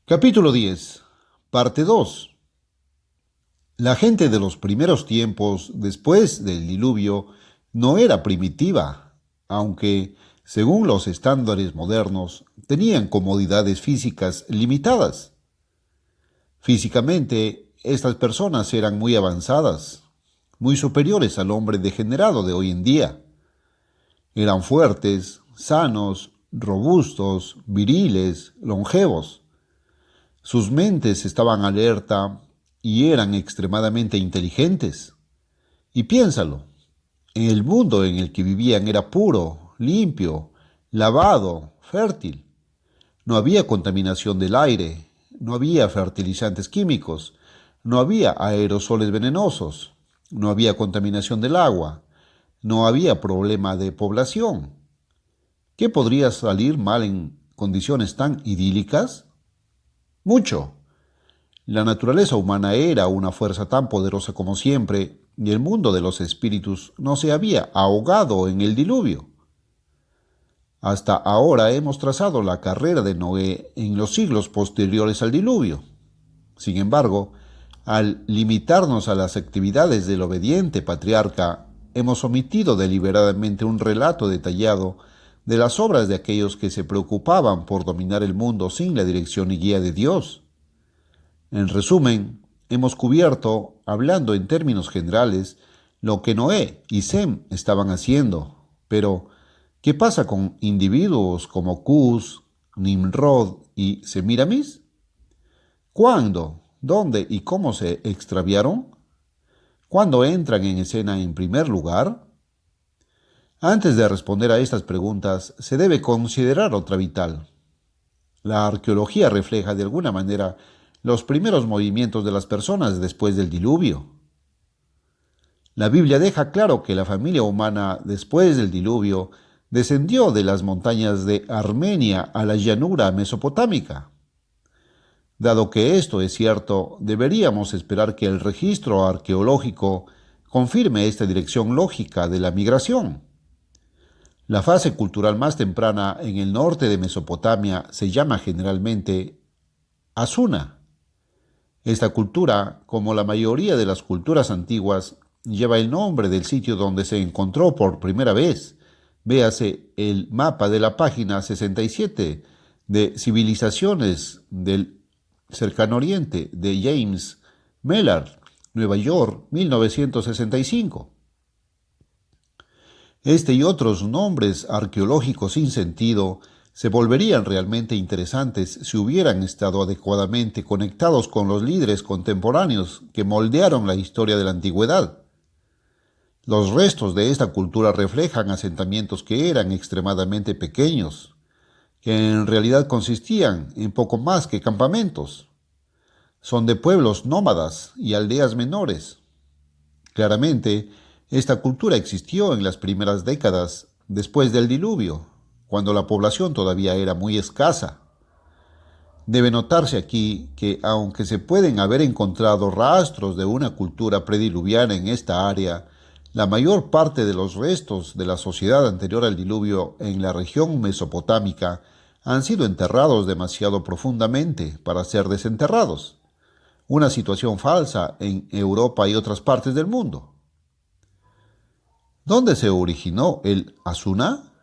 Capítulo 10, parte 2. La gente de los primeros tiempos después del diluvio no era primitiva, aunque, según los estándares modernos, tenían comodidades físicas limitadas. Físicamente, estas personas eran muy avanzadas, muy superiores al hombre degenerado de hoy en día. Eran fuertes, sanos, robustos, viriles, longevos. Sus mentes estaban alerta y eran extremadamente inteligentes. Y piénsalo, el mundo en el que vivían era puro, limpio, lavado, fértil. No había contaminación del aire, no había fertilizantes químicos, no había aerosoles venenosos, no había contaminación del agua, no había problema de población. ¿Qué podría salir mal en condiciones tan idílicas? Mucho. La naturaleza humana era una fuerza tan poderosa como siempre, y el mundo de los espíritus no se había ahogado en el diluvio. Hasta ahora hemos trazado la carrera de Noé en los siglos posteriores al diluvio. Sin embargo, al limitarnos a las actividades del obediente patriarca, hemos omitido deliberadamente un relato detallado de las obras de aquellos que se preocupaban por dominar el mundo sin la dirección y guía de Dios. En resumen, hemos cubierto, hablando en términos generales, lo que Noé y Sem estaban haciendo. Pero, ¿qué pasa con individuos como Cus, Nimrod y Semiramis? ¿Cuándo, dónde y cómo se extraviaron? ¿Cuándo entran en escena en primer lugar? Antes de responder a estas preguntas, se debe considerar otra vital. La arqueología refleja de alguna manera los primeros movimientos de las personas después del diluvio. La Biblia deja claro que la familia humana después del diluvio descendió de las montañas de Armenia a la llanura mesopotámica. Dado que esto es cierto, deberíamos esperar que el registro arqueológico confirme esta dirección lógica de la migración. La fase cultural más temprana en el norte de Mesopotamia se llama generalmente Asuna. Esta cultura, como la mayoría de las culturas antiguas, lleva el nombre del sitio donde se encontró por primera vez. Véase el mapa de la página 67 de Civilizaciones del Cercano Oriente de James Mellard, Nueva York, 1965. Este y otros nombres arqueológicos sin sentido se volverían realmente interesantes si hubieran estado adecuadamente conectados con los líderes contemporáneos que moldearon la historia de la antigüedad. Los restos de esta cultura reflejan asentamientos que eran extremadamente pequeños, que en realidad consistían en poco más que campamentos. Son de pueblos nómadas y aldeas menores. Claramente, esta cultura existió en las primeras décadas después del diluvio, cuando la población todavía era muy escasa. Debe notarse aquí que, aunque se pueden haber encontrado rastros de una cultura prediluviana en esta área, la mayor parte de los restos de la sociedad anterior al diluvio en la región mesopotámica han sido enterrados demasiado profundamente para ser desenterrados, una situación falsa en Europa y otras partes del mundo. ¿Dónde se originó el Asuna?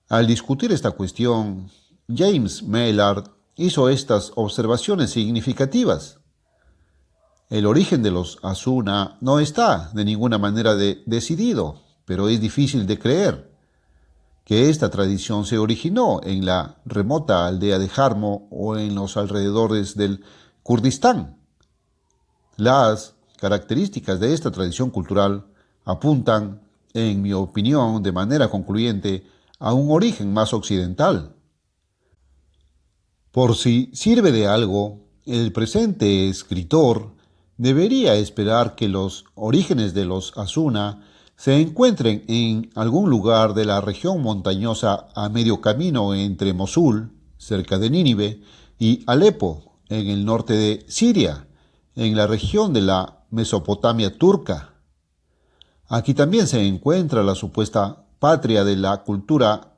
Al discutir esta cuestión, James Mellard hizo estas observaciones significativas. El origen de los Asuna no está de ninguna manera decidido, pero es difícil de creer que esta tradición se originó en la remota aldea de Jarmo o en los alrededores del Kurdistán. Las características de esta tradición cultural apuntan, en mi opinión, de manera concluyente, a un origen más occidental. Por si sirve de algo, el presente escritor debería esperar que los orígenes de los Asuna se encuentren en algún lugar de la región montañosa a medio camino entre Mosul, cerca de Nínive, y Alepo, en el norte de Siria, en la región de la Mesopotamia turca. Aquí también se encuentra la supuesta patria de la cultura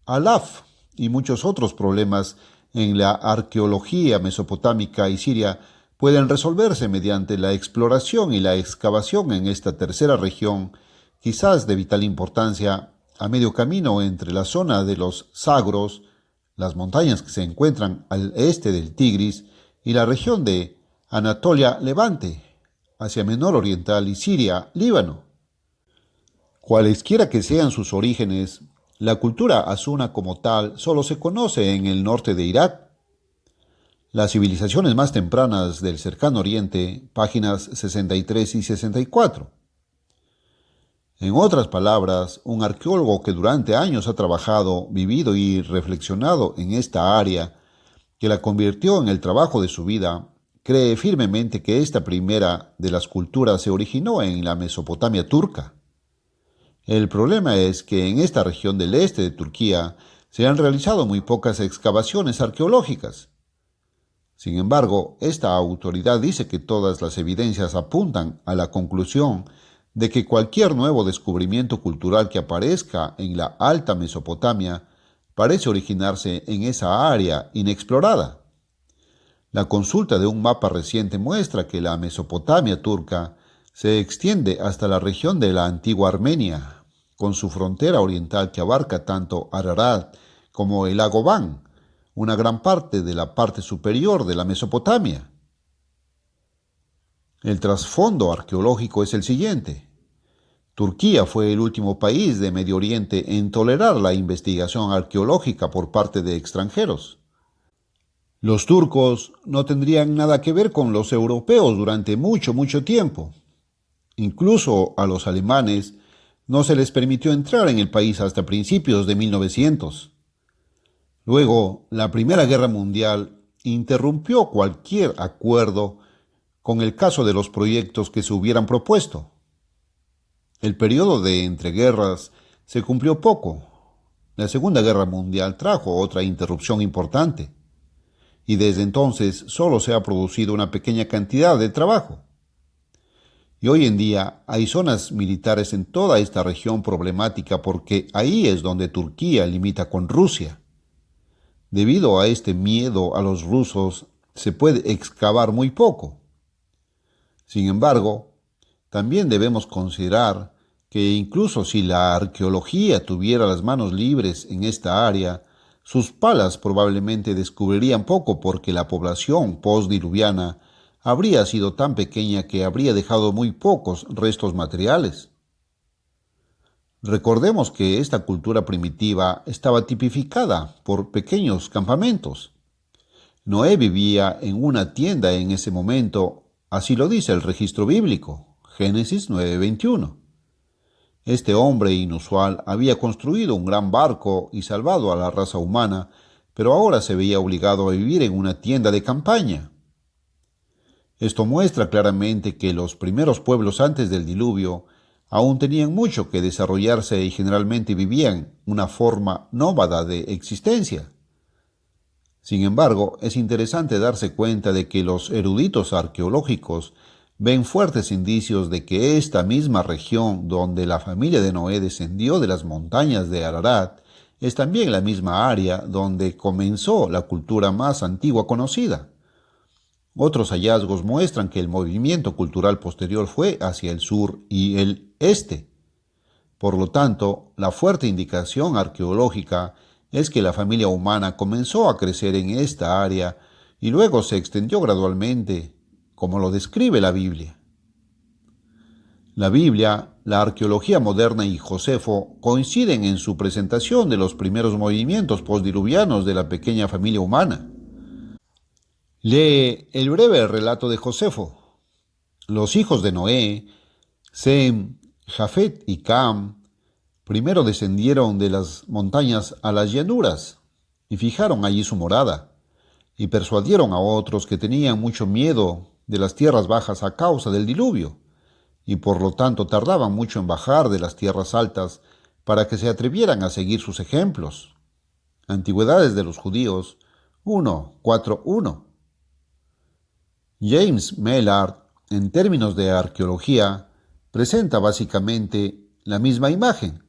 Alaf y muchos otros problemas en la arqueología mesopotámica y siria pueden resolverse mediante la exploración y la excavación en esta tercera región, quizás de vital importancia, a medio camino entre la zona de los Zagros, las montañas que se encuentran al este del Tigris, y la región de Anatolia Levante, Asia Menor Oriental y Siria, Líbano. Cualesquiera que sean sus orígenes, la cultura asuna como tal solo se conoce en el norte de Irak. Las civilizaciones más tempranas del Cercano Oriente, páginas 63 y 64. En otras palabras, un arqueólogo que durante años ha trabajado, vivido y reflexionado en esta área, que la convirtió en el trabajo de su vida, cree firmemente que esta primera de las culturas se originó en la Mesopotamia turca. El problema es que en esta región del este de Turquía se han realizado muy pocas excavaciones arqueológicas. Sin embargo, esta autoridad dice que todas las evidencias apuntan a la conclusión de que cualquier nuevo descubrimiento cultural que aparezca en la Alta Mesopotamia parece originarse en esa área inexplorada. La consulta de un mapa reciente muestra que la Mesopotamia turca se extiende hasta la región de la antigua Armenia, con su frontera oriental que abarca tanto Ararat como el lago Van, una gran parte de la parte superior de la Mesopotamia. El trasfondo arqueológico es el siguiente. Turquía fue el último país de Medio Oriente en tolerar la investigación arqueológica por parte de extranjeros. Los turcos no tendrían nada que ver con los europeos durante mucho tiempo. Incluso a los alemanes no se les permitió entrar en el país hasta principios de 1900. Luego, la Primera Guerra Mundial interrumpió cualquier acuerdo con el caso de los proyectos que se hubieran propuesto. El periodo de entreguerras se cumplió poco. La Segunda Guerra Mundial trajo otra interrupción importante, y desde entonces solo se ha producido una pequeña cantidad de trabajo. Y hoy en día hay zonas militares en toda esta región problemática porque ahí es donde Turquía limita con Rusia. Debido a este miedo a los rusos, se puede excavar muy poco. Sin embargo, también debemos considerar que incluso si la arqueología tuviera las manos libres en esta área, sus palas probablemente descubrirían poco porque la población postdiluviana habría sido tan pequeña que habría dejado muy pocos restos materiales. Recordemos que esta cultura primitiva estaba tipificada por pequeños campamentos. Noé vivía en una tienda en ese momento, así lo dice el registro bíblico, Génesis 9:21. Este hombre inusual había construido un gran barco y salvado a la raza humana, pero ahora se veía obligado a vivir en una tienda de campaña. Esto muestra claramente que los primeros pueblos antes del diluvio aún tenían mucho que desarrollarse y generalmente vivían una forma nómada de existencia. Sin embargo, es interesante darse cuenta de que los eruditos arqueológicos ven fuertes indicios de que esta misma región donde la familia de Noé descendió de las montañas de Ararat es también la misma área donde comenzó la cultura más antigua conocida. Otros hallazgos muestran que el movimiento cultural posterior fue hacia el sur y el este. Por lo tanto, la fuerte indicación arqueológica es que la familia humana comenzó a crecer en esta área y luego se extendió gradualmente, como lo describe la Biblia. La Biblia, la arqueología moderna y Josefo coinciden en su presentación de los primeros movimientos postdiluvianos de la pequeña familia humana. Lee el breve relato de Josefo. Los hijos de Noé, Sem, Jafet y Cam, primero descendieron de las montañas a las llanuras y fijaron allí su morada, y persuadieron a otros que tenían mucho miedo de las tierras bajas a causa del diluvio, y por lo tanto tardaban mucho en bajar de las tierras altas para que se atrevieran a seguir sus ejemplos. Antigüedades de los Judíos 1:4:1. James Maillard, en términos de arqueología, presenta básicamente la misma imagen.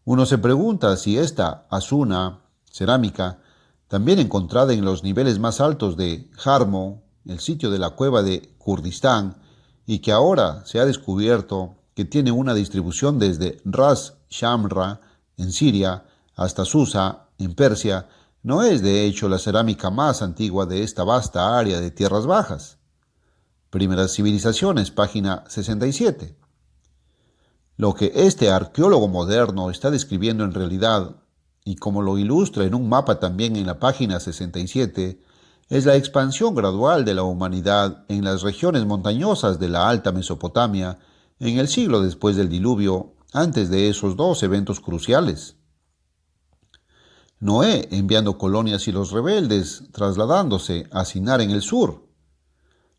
Uno se pregunta si esta asuna, cerámica, también encontrada en los niveles más altos de Jarmo, el sitio de la cueva de Kurdistán, y que ahora se ha descubierto que tiene una distribución desde Ras Shamra, en Siria, hasta Susa, en Persia, no es de hecho la cerámica más antigua de esta vasta área de tierras bajas. Primeras civilizaciones, página 67. Lo que este arqueólogo moderno está describiendo en realidad, y como lo ilustra en un mapa también en la página 67, es la expansión gradual de la humanidad en las regiones montañosas de la Alta Mesopotamia en el siglo después del diluvio, antes de esos dos eventos cruciales. Noé enviando colonias y los rebeldes trasladándose a Sinar en el sur.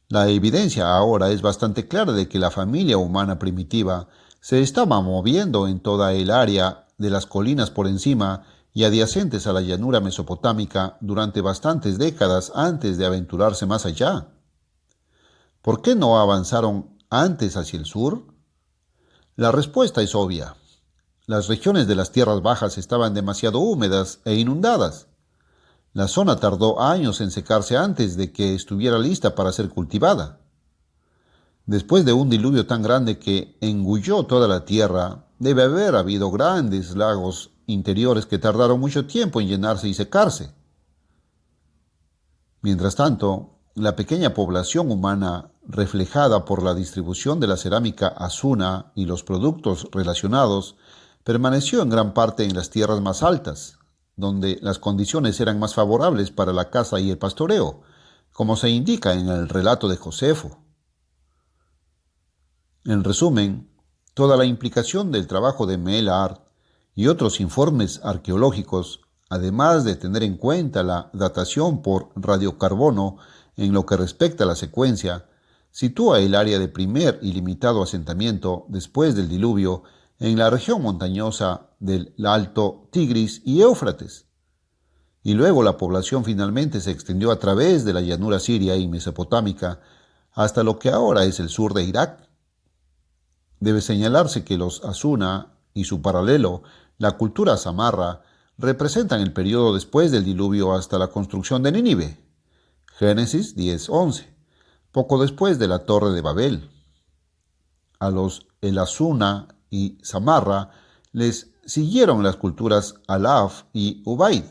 La evidencia ahora es bastante clara de que la familia humana primitiva se estaba moviendo en toda el área de las colinas por encima y adyacentes a la llanura mesopotámica durante bastantes décadas antes de aventurarse más allá. ¿Por qué no avanzaron antes hacia el sur? La respuesta es obvia. Las regiones de las tierras bajas estaban demasiado húmedas e inundadas. La zona tardó años en secarse antes de que estuviera lista para ser cultivada. Después de un diluvio tan grande que engulló toda la tierra, debe haber habido grandes lagos interiores que tardaron mucho tiempo en llenarse y secarse. Mientras tanto, la pequeña población humana, reflejada por la distribución de la cerámica Asuna y los productos relacionados, permaneció en gran parte en las tierras más altas, donde las condiciones eran más favorables para la caza y el pastoreo, como se indica en el relato de Josefo. En resumen, toda la implicación del trabajo de Meillard y otros informes arqueológicos, además de tener en cuenta la datación por radiocarbono en lo que respecta a la secuencia, sitúa el área de primer y limitado asentamiento después del diluvio en la región montañosa del Alto Tigris y Éufrates. Y luego la población finalmente se extendió a través de la llanura siria y mesopotámica hasta lo que ahora es el sur de Irak. Debe señalarse que los Asuna y su paralelo, la cultura samarra, representan el periodo después del diluvio hasta la construcción de Nínive, Génesis 10:11, poco después de la Torre de Babel. A los El Asuna y Samarra les siguieron las culturas Alaf y Ubaid,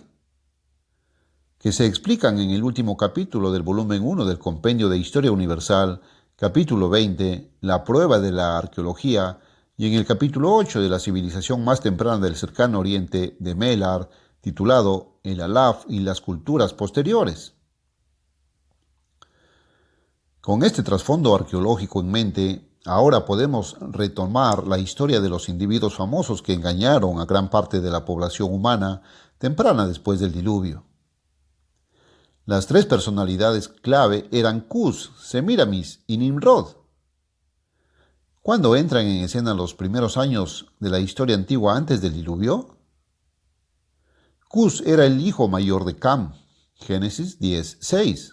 que se explican en el último capítulo del volumen 1 del Compendio de Historia Universal, capítulo 20, la prueba de la arqueología, y en el capítulo 8 de la civilización más temprana del cercano oriente de Meillard, titulado El Alaf y las culturas posteriores. Con este trasfondo arqueológico en mente, ahora podemos retomar la historia de los individuos famosos que engañaron a gran parte de la población humana temprana después del diluvio. Las tres personalidades clave eran Cus, Semiramis y Nimrod. ¿Cuándo entran en escena los primeros años de la historia antigua antes del diluvio? Cus era el hijo mayor de Cam, Génesis 10:6.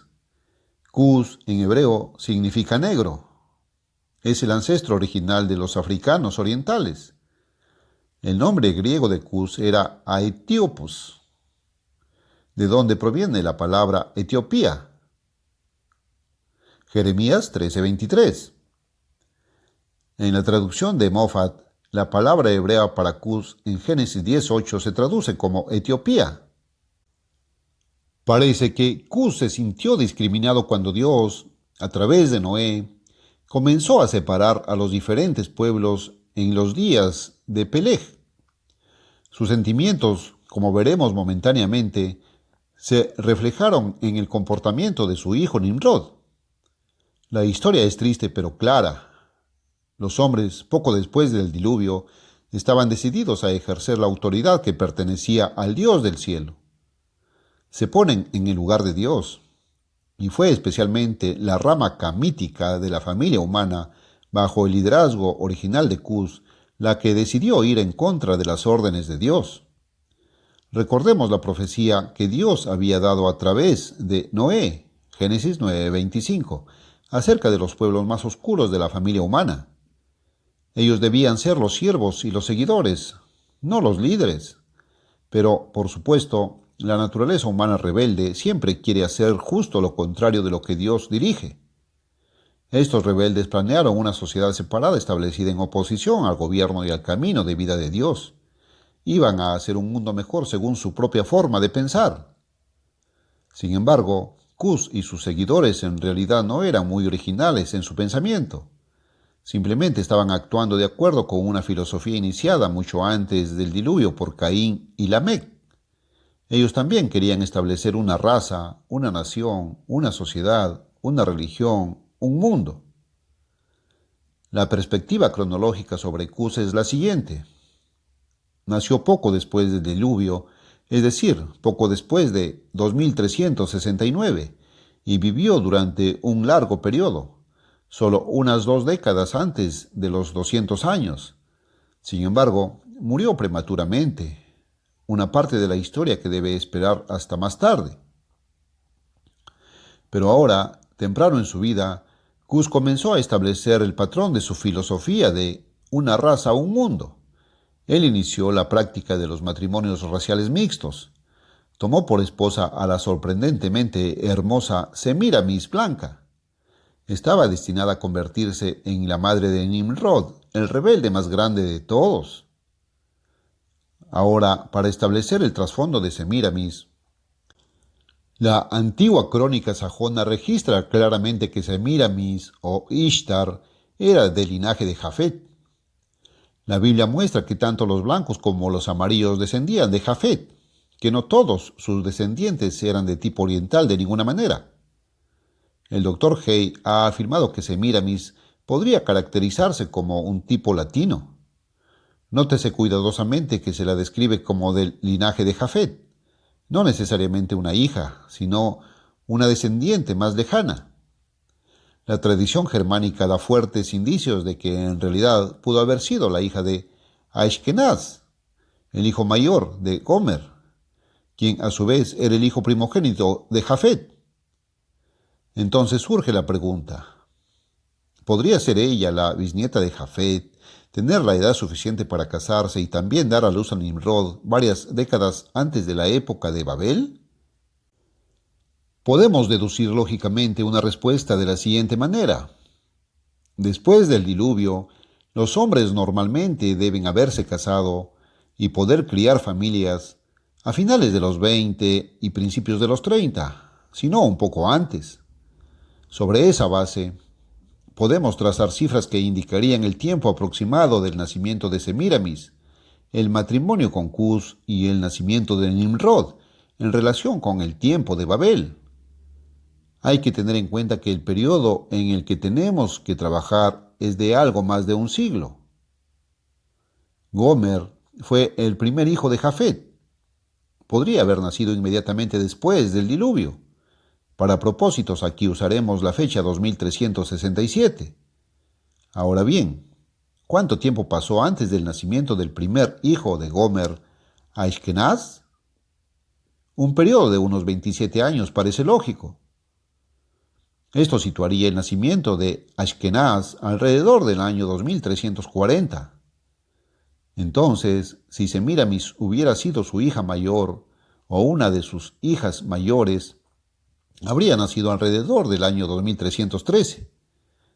Cus en hebreo significa negro. Es el ancestro original de los africanos orientales. El nombre griego de Cus era Aetiopus, de donde proviene la palabra Etiopía. Jeremías 13:23. En la traducción de Moffat, la palabra hebrea para Cus en Génesis 10:8 se traduce como Etiopía. Parece que Cus se sintió discriminado cuando Dios, a través de Noé, comenzó a separar a los diferentes pueblos en los días de Peleg. Sus sentimientos, como veremos momentáneamente, se reflejaron en el comportamiento de su hijo Nimrod. La historia es triste pero clara. Los hombres, poco después del diluvio, estaban decididos a ejercer la autoridad que pertenecía al Dios del cielo. Se ponen en el lugar de Dios, y fue especialmente la rama camítica de la familia humana, bajo el liderazgo original de Cus, la que decidió ir en contra de las órdenes de Dios. Recordemos la profecía que Dios había dado a través de Noé, Génesis 9:25, acerca de los pueblos más oscuros de la familia humana. Ellos debían ser los siervos y los seguidores, no los líderes. Pero, por supuesto, la naturaleza humana rebelde siempre quiere hacer justo lo contrario de lo que Dios dirige. Estos rebeldes planearon una sociedad separada establecida en oposición al gobierno y al camino de vida de Dios. Iban a hacer un mundo mejor según su propia forma de pensar. Sin embargo, Cus y sus seguidores en realidad no eran muy originales en su pensamiento. Simplemente estaban actuando de acuerdo con una filosofía iniciada mucho antes del diluvio por Caín y Lamec. Ellos también querían establecer una raza, una nación, una sociedad, una religión, un mundo. La perspectiva cronológica sobre Cus es la siguiente. Nació poco después del diluvio, es decir, poco después de 2369, y vivió durante un largo periodo, solo unas 2 décadas antes de los 200 años. Sin embargo, murió prematuramente, una parte de la historia que debe esperar hasta más tarde. Pero ahora, temprano en su vida, Cus comenzó a establecer el patrón de su filosofía de una raza, un mundo. Él inició la práctica de los matrimonios raciales mixtos. Tomó por esposa a la sorprendentemente hermosa Semiramis Blanca. Estaba destinada a convertirse en la madre de Nimrod, el rebelde más grande de todos. Ahora, para establecer el trasfondo de Semiramis, la antigua crónica sajona registra claramente que Semiramis o Ishtar era del linaje de Jafet. La Biblia muestra que tanto los blancos como los amarillos descendían de Jafet, que no todos sus descendientes eran de tipo oriental de ninguna manera. El Dr. Hay ha afirmado que Semiramis podría caracterizarse como un tipo latino. Nótese cuidadosamente que se la describe como del linaje de Jafet, no necesariamente una hija, sino una descendiente más lejana. La tradición germánica da fuertes indicios de que en realidad pudo haber sido la hija de Ashkenaz, el hijo mayor de Gomer, quien a su vez era el hijo primogénito de Jafet. Entonces surge la pregunta, ¿podría ser ella la bisnieta de Jafet, tener la edad suficiente para casarse y también dar a luz a Nimrod varias décadas antes de la época de Babel? Podemos deducir lógicamente una respuesta de la siguiente manera. Después del diluvio, los hombres normalmente deben haberse casado y poder criar familias a finales de los 20 y principios de los 30, si no un poco antes. Sobre esa base, podemos trazar cifras que indicarían el tiempo aproximado del nacimiento de Semiramis, el matrimonio con Cus y el nacimiento de Nimrod en relación con el tiempo de Babel. Hay que tener en cuenta que el periodo en el que tenemos que trabajar es de algo más de un siglo. Gomer fue el primer hijo de Jafet. Podría haber nacido inmediatamente después del diluvio. Para propósitos, aquí usaremos la fecha 2367. Ahora bien, ¿cuánto tiempo pasó antes del nacimiento del primer hijo de Gomer, Ashkenaz? Un periodo de unos 27 años parece lógico. Esto situaría el nacimiento de Ashkenaz alrededor del año 2340. Entonces, si Semiramis hubiera sido su hija mayor o una de sus hijas mayores, habría nacido alrededor del año 2313,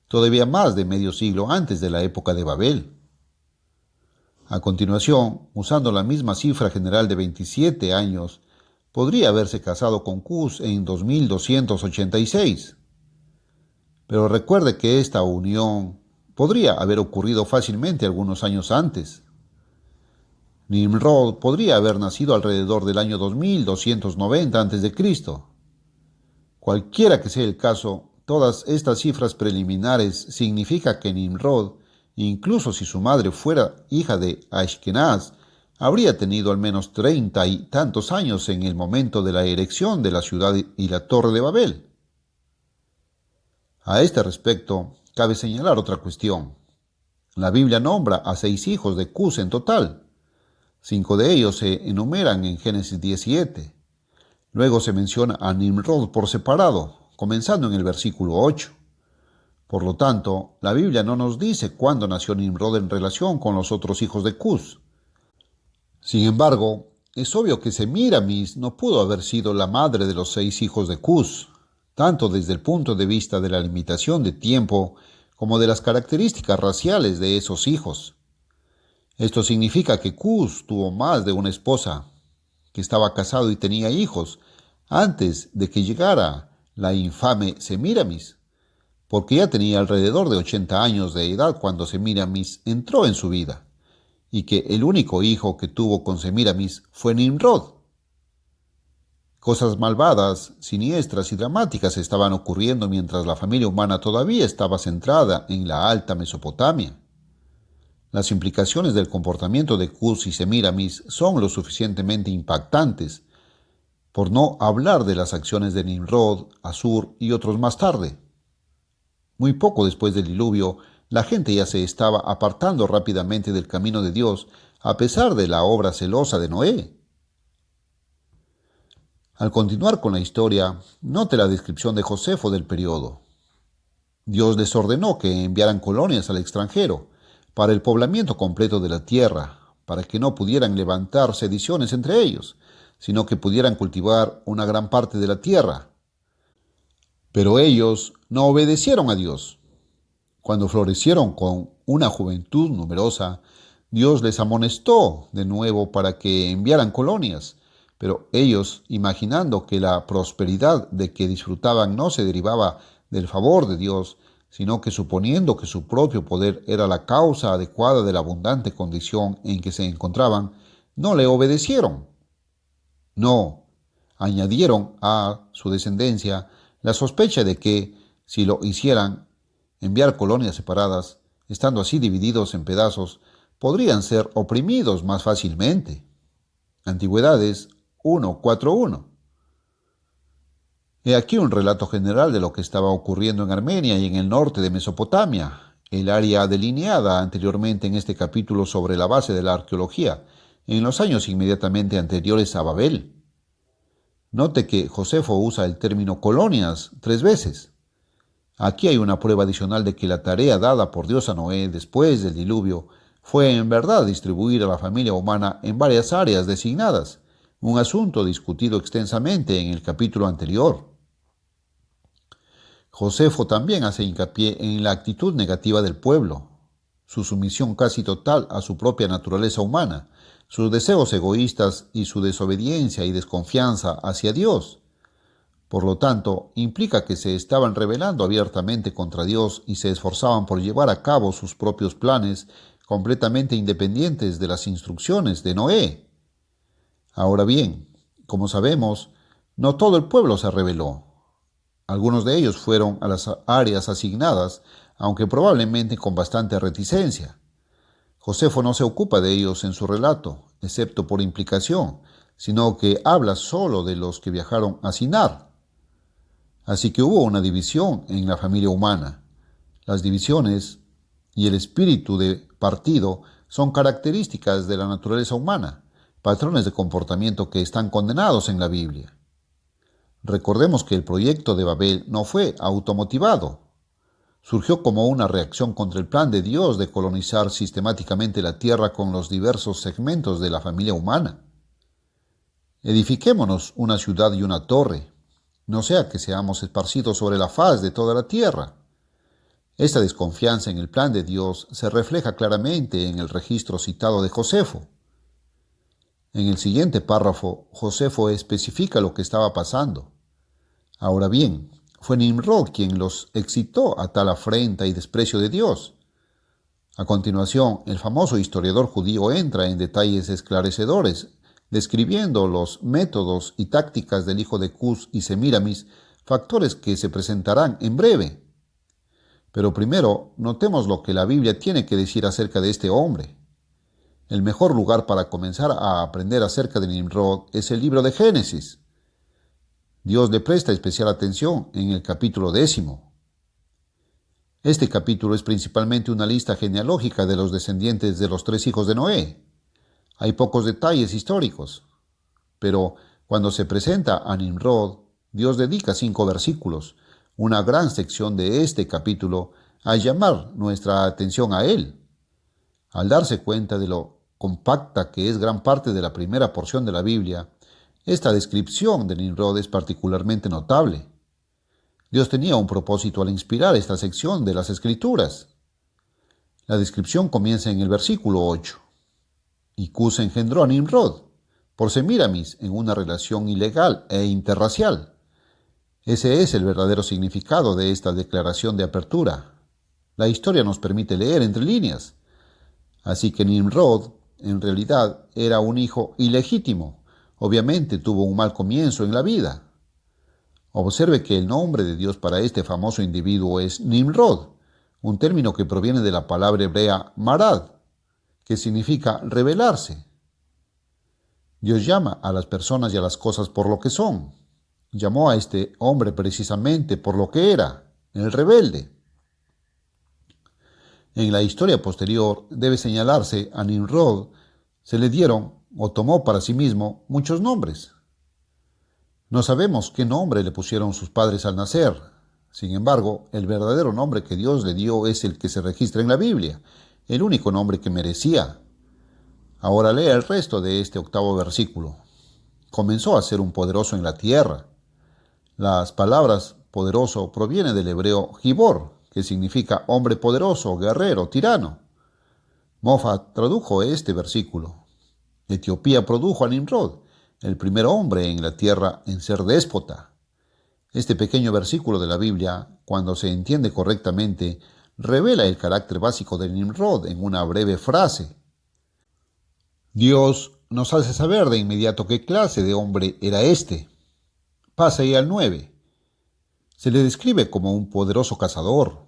todavía más de medio siglo antes de la época de Babel. A continuación, usando la misma cifra general de 27 años, podría haberse casado con Cus en 2286. Pero recuerde que esta unión podría haber ocurrido fácilmente algunos años antes. Nimrod podría haber nacido alrededor del año 2290 a.C. Cualquiera que sea el caso, todas estas cifras preliminares significan que Nimrod, incluso si su madre fuera hija de Ashkenaz, habría tenido al menos 30 y tantos años en el momento de la erección de la ciudad y la torre de Babel. A este respecto, cabe señalar otra cuestión. La Biblia nombra a 6 hijos de Cus en total. 5 de ellos se enumeran en Génesis 17. Luego se menciona a Nimrod por separado, comenzando en el versículo 8. Por lo tanto, la Biblia no nos dice cuándo nació Nimrod en relación con los otros hijos de Cus. Sin embargo, es obvio que Semíramis no pudo haber sido la madre de los 6 hijos de Cus, tanto desde el punto de vista de la limitación de tiempo como de las características raciales de esos hijos. Esto significa que Cus tuvo más de una esposa, que estaba casado y tenía hijos, antes de que llegara la infame Semíramis, porque ya tenía alrededor de 80 años de edad cuando Semíramis entró en su vida, y que el único hijo que tuvo con Semíramis fue Nimrod. Cosas malvadas, siniestras y dramáticas estaban ocurriendo mientras la familia humana todavía estaba centrada en la alta Mesopotamia. Las implicaciones del comportamiento de Cus y Semíramis son lo suficientemente impactantes, por no hablar de las acciones de Nimrod, Asur y otros más tarde. Muy poco después del diluvio, la gente ya se estaba apartando rápidamente del camino de Dios, a pesar de la obra celosa de Noé. Al continuar con la historia, note la descripción de Josefo del periodo. Dios les ordenó que enviaran colonias al extranjero, para el poblamiento completo de la tierra, para que no pudieran levantar sediciones entre ellos, sino que pudieran cultivar una gran parte de la tierra. Pero ellos no obedecieron a Dios. Cuando florecieron con una juventud numerosa, Dios les amonestó de nuevo para que enviaran colonias, pero ellos, imaginando que la prosperidad de que disfrutaban no se derivaba del favor de Dios, sino que suponiendo que su propio poder era la causa adecuada de la abundante condición en que se encontraban, no le obedecieron. No, añadieron a su descendencia la sospecha de que, si lo hicieran, enviar colonias separadas, estando así divididos en pedazos, podrían ser oprimidos más fácilmente. Antigüedades 1:4:1. He aquí un relato general de lo que estaba ocurriendo en Armenia y en el norte de Mesopotamia, el área delineada anteriormente en este capítulo sobre la base de la arqueología, en los años inmediatamente anteriores a Babel. Note que Josefo usa el término colonias 3 veces. Aquí hay una prueba adicional de que la tarea dada por Dios a Noé después del diluvio fue en verdad distribuir a la familia humana en varias áreas designadas, un asunto discutido extensamente en el capítulo anterior. Josefo también hace hincapié en la actitud negativa del pueblo, su sumisión casi total a su propia naturaleza humana, sus deseos egoístas y su desobediencia y desconfianza hacia Dios. Por lo tanto, implica que se estaban rebelando abiertamente contra Dios y se esforzaban por llevar a cabo sus propios planes completamente independientes de las instrucciones de Noé. Ahora bien, como sabemos, no todo el pueblo se rebeló. Algunos de ellos fueron a las áreas asignadas, aunque probablemente con bastante reticencia. Josefo no se ocupa de ellos en su relato, excepto por implicación, sino que habla solo de los que viajaron a Sinar. Así que hubo una división en la familia humana. Las divisiones y el espíritu de partido son características de la naturaleza humana, patrones de comportamiento que están condenados en la Biblia. Recordemos que el proyecto de Babel no fue automotivado. Surgió como una reacción contra el plan de Dios de colonizar sistemáticamente la tierra con los diversos segmentos de la familia humana. Edifiquémonos una ciudad y una torre, no sea que seamos esparcidos sobre la faz de toda la tierra. Esta desconfianza en el plan de Dios se refleja claramente en el registro citado de Josefo. En el siguiente párrafo, Josefo especifica lo que estaba pasando. Ahora bien, fue Nimrod quien los excitó a tal afrenta y desprecio de Dios. A continuación, el famoso historiador judío entra en detalles esclarecedores, describiendo los métodos y tácticas del hijo de Cus y Semíramis, factores que se presentarán en breve. Pero primero, notemos lo que la Biblia tiene que decir acerca de este hombre. El mejor lugar para comenzar a aprender acerca de Nimrod es el libro de Génesis. Dios le presta especial atención en el capítulo 10. Este capítulo es principalmente una lista genealógica de los descendientes de los 3 hijos de Noé. Hay pocos detalles históricos, pero cuando se presenta a Nimrod, Dios dedica 5 versículos, una gran sección de este capítulo, a llamar nuestra atención a él. Al darse cuenta de lo compacta que es gran parte de la primera porción de la Biblia, esta descripción de Nimrod es particularmente notable. Dios tenía un propósito al inspirar esta sección de las Escrituras. La descripción comienza en el versículo 8. Y Cus engendró a Nimrod, por Semíramis, en una relación ilegal e interracial. Ese es el verdadero significado de esta declaración de apertura. La historia nos permite leer entre líneas. Así que Nimrod, en realidad, era un hijo ilegítimo. Obviamente tuvo un mal comienzo en la vida. Observe que el nombre de Dios para este famoso individuo es Nimrod, un término que proviene de la palabra hebrea marad, que significa rebelarse. Dios llama a las personas y a las cosas por lo que son. Llamó a este hombre precisamente por lo que era, el rebelde. En la historia posterior debe señalarse a Nimrod se le dieron o tomó para sí mismo muchos nombres. No sabemos qué nombre le pusieron sus padres al nacer. Sin embargo, el verdadero nombre que Dios le dio es el que se registra en la Biblia, el único nombre que merecía. Ahora lea el resto de este 8º versículo. Comenzó a ser un poderoso en la tierra. Las palabras poderoso provienen del hebreo gibor, que significa hombre poderoso, guerrero, tirano. Moffat tradujo este versículo. Etiopía produjo a Nimrod, el primer hombre en la tierra en ser déspota. Este pequeño versículo de la Biblia, cuando se entiende correctamente, revela el carácter básico de Nimrod en una breve frase. Dios nos hace saber de inmediato qué clase de hombre era este. Pasa ahí al 9. Se le describe como un poderoso cazador.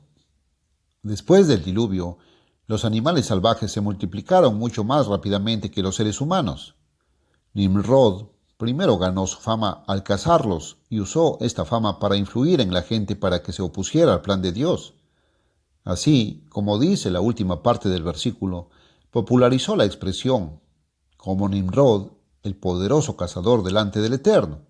Después del diluvio, los animales salvajes se multiplicaron mucho más rápidamente que los seres humanos. Nimrod primero ganó su fama al cazarlos y usó esta fama para influir en la gente para que se opusiera al plan de Dios. Así, como dice la última parte del versículo, popularizó la expresión, como Nimrod, el poderoso cazador delante del Eterno.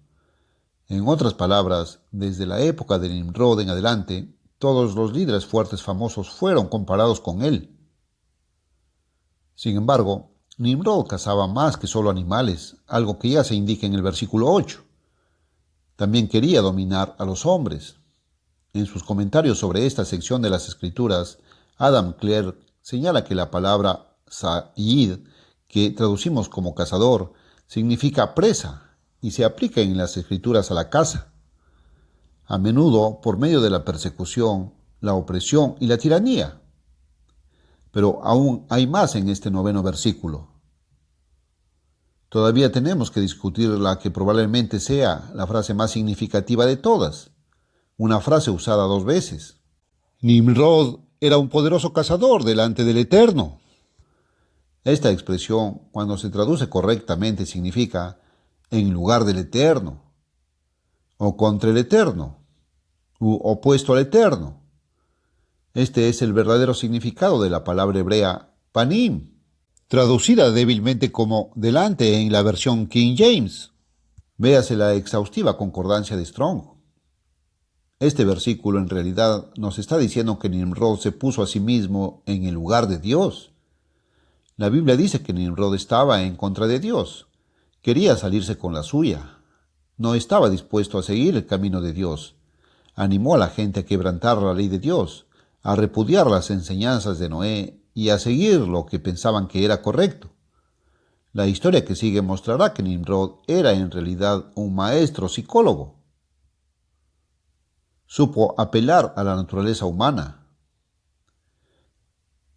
En otras palabras, desde la época de Nimrod en adelante, todos los líderes fuertes famosos fueron comparados con él. Sin embargo, Nimrod cazaba más que solo animales, algo que ya se indica en el versículo 8. También quería dominar a los hombres. En sus comentarios sobre esta sección de las Escrituras, Adam Clarke señala que la palabra Sayyid, que traducimos como cazador, significa presa y se aplica en las Escrituras a la caza. A menudo por medio de la persecución, la opresión y la tiranía. Pero aún hay más en este 9º versículo. Todavía tenemos que discutir la que probablemente sea la frase más significativa de todas, una frase usada 2 veces. Nimrod era un poderoso cazador delante del Eterno. Esta expresión, cuando se traduce correctamente, significa en lugar del Eterno, o contra el Eterno, u opuesto al Eterno. Este es el verdadero significado de la palabra hebrea panim, traducida débilmente como delante en la versión King James. Véase la exhaustiva concordancia de Strong. Este versículo en realidad nos está diciendo que Nimrod se puso a sí mismo en el lugar de Dios. La Biblia dice que Nimrod estaba en contra de Dios. Quería salirse con la suya. No estaba dispuesto a seguir el camino de Dios. Animó a la gente a quebrantar la ley de Dios, a repudiar las enseñanzas de Noé y a seguir lo que pensaban que era correcto. La historia que sigue mostrará que Nimrod era en realidad un maestro psicólogo. Supo apelar a la naturaleza humana.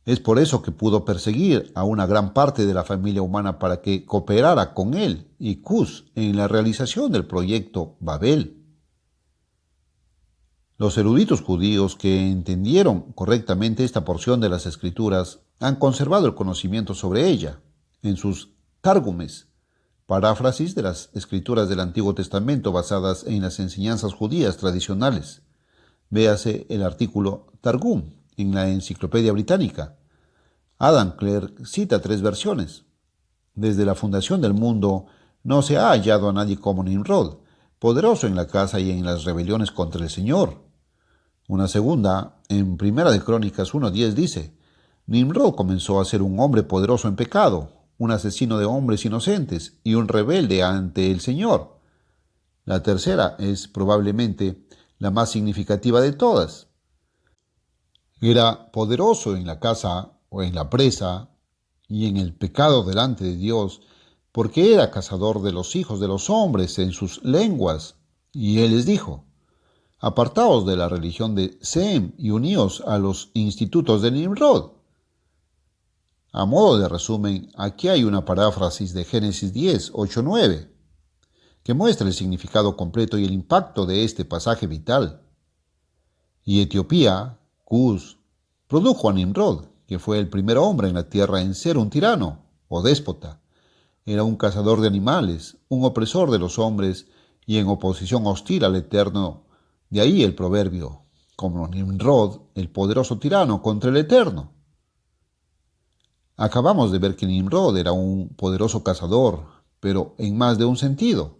Es por eso que pudo perseguir a una gran parte de la familia humana para que cooperara con él y Cus en la realización del proyecto Babel. Los eruditos judíos que entendieron correctamente esta porción de las Escrituras han conservado el conocimiento sobre ella en sus Targumes, paráfrasis de las Escrituras del Antiguo Testamento basadas en las enseñanzas judías tradicionales. Véase el artículo Targum en la Enciclopedia Británica. Adam Clarke cita 3 versiones. Desde la fundación del mundo no se ha hallado a nadie como Nimrod, poderoso en la caza y en las rebeliones contra el Señor. Una segunda, en Primera de Crónicas 1:10 dice, Nimrod comenzó a ser un hombre poderoso en pecado, un asesino de hombres inocentes y un rebelde ante el Señor. La tercera es probablemente la más significativa de todas. Era poderoso en la caza o en la presa y en el pecado delante de Dios, porque era cazador de los hijos de los hombres en sus lenguas. Y él les dijo: apartaos de la religión de Sem y uníos a los institutos de Nimrod. A modo de resumen, aquí hay una paráfrasis de Génesis 10, 8, 9, que muestra el significado completo y el impacto de este pasaje vital. Y Etiopía, Cus, produjo a Nimrod, que fue el primer hombre en la tierra en ser un tirano o déspota. Era un cazador de animales, un opresor de los hombres y en oposición hostil al Eterno. De ahí el proverbio, como Nimrod, el poderoso tirano contra el Eterno. Acabamos de ver que Nimrod era un poderoso cazador, pero en más de un sentido.